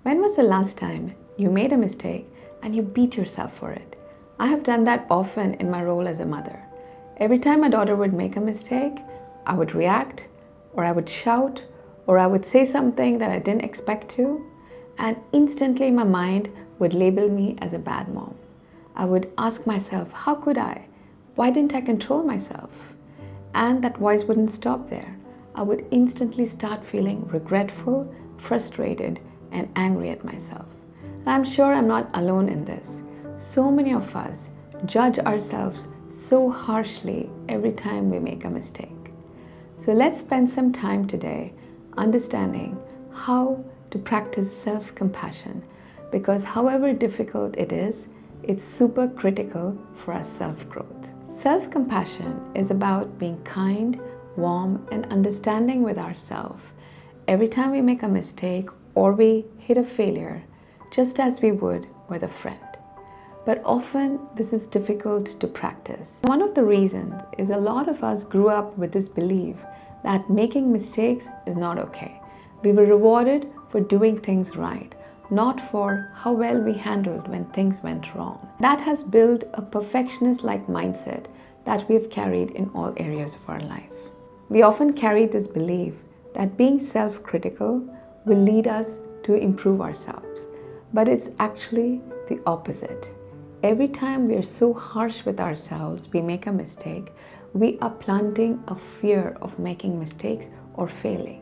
When was the last time you made a mistake and you beat yourself for it? I have done that often in my role as a mother. Every time my daughter would make a mistake, I would react, or I would shout, or I would say something that I didn't expect to, and instantly my mind would label me as a bad mom. I would ask myself, how could I? Why didn't I control myself? And that voice wouldn't stop there. I would instantly start feeling regretful, frustrated, and angry at myself. And I'm sure I'm not alone in this. So many of us judge ourselves so harshly every time we make a mistake. So let's spend some time today understanding how to practice self-compassion, because however difficult it is, it's super critical for our self-growth. Self-compassion is about being kind, warm, and understanding with ourselves every time we make a mistake or we hit a failure, just as we would with a friend. But often this is difficult to practice. One of the reasons is a lot of us grew up with this belief that making mistakes is not okay. We were rewarded for doing things right, not for how well we handled when things went wrong. That has built a perfectionist-like mindset that we have carried in all areas of our life. We often carry this belief that being self-critical will lead us to improve ourselves, but it's actually the opposite. Every time we are so harsh with ourselves, we make a mistake, we are planting a fear of making mistakes or failing.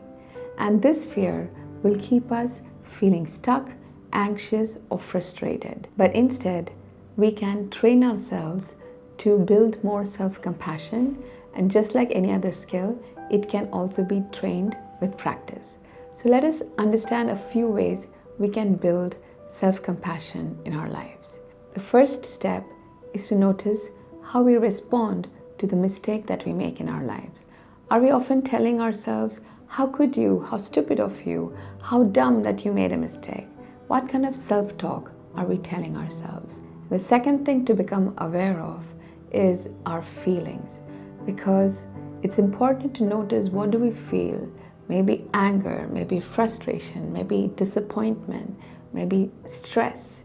And this fear will keep us feeling stuck, anxious, or frustrated. But instead, we can train ourselves to build more self-compassion, and just like any other skill, it can also be trained with practice. So let us understand a few ways we can build self-compassion in our lives. The first step is to notice how we respond to the mistake that we make in our lives. Are we often telling ourselves, how could you, how stupid of you, how dumb that you made a mistake? What kind of self-talk are we telling ourselves? The second thing to become aware of is our feelings, because it's important to notice, what do we feel? Maybe anger, maybe frustration, maybe disappointment, maybe stress,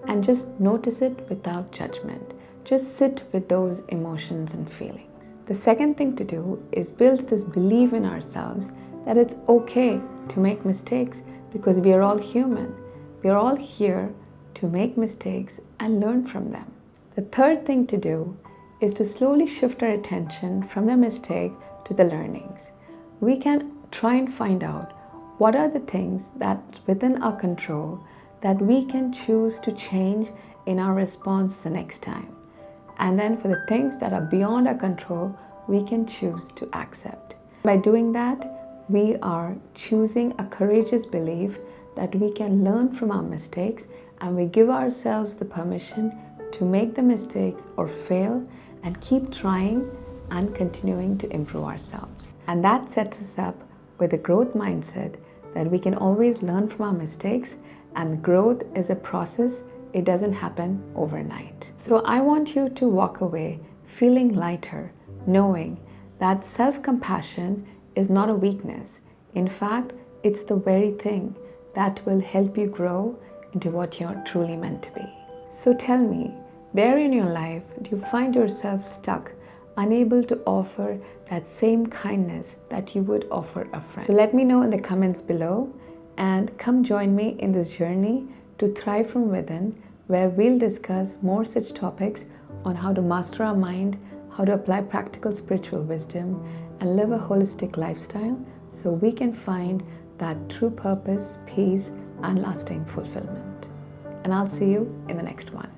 and just notice it without judgment. Just sit with those emotions and feelings. The second thing to do is build this belief in ourselves that it's okay to make mistakes, because we are all human. We are all here to make mistakes and learn from them. The third thing to do is to slowly shift our attention from the mistake to the learnings. We can try and find out what are the things that within our control that we can choose to change in our response the next time. And then for the things that are beyond our control, we can choose to accept. By doing that, we are choosing a courageous belief that we can learn from our mistakes, and we give ourselves the permission to make the mistakes or fail and keep trying and continuing to improve ourselves. And that sets us up with a growth mindset that we can always learn from our mistakes, and growth is a process. It doesn't happen overnight. So I want you to walk away feeling lighter, knowing that self-compassion is not a weakness. In fact, it's the very thing that will help you grow into what you're truly meant to be. So tell me, where in your life do you find yourself stuck, unable to offer that same kindness that you would offer a friend? So let me know in the comments below, and come join me in this journey to thrive from within, where we'll discuss more such topics on how to master our mind, how to apply practical spiritual wisdom, and live a holistic lifestyle so we can find that true purpose, peace, and lasting fulfillment. And I'll see you in the next one.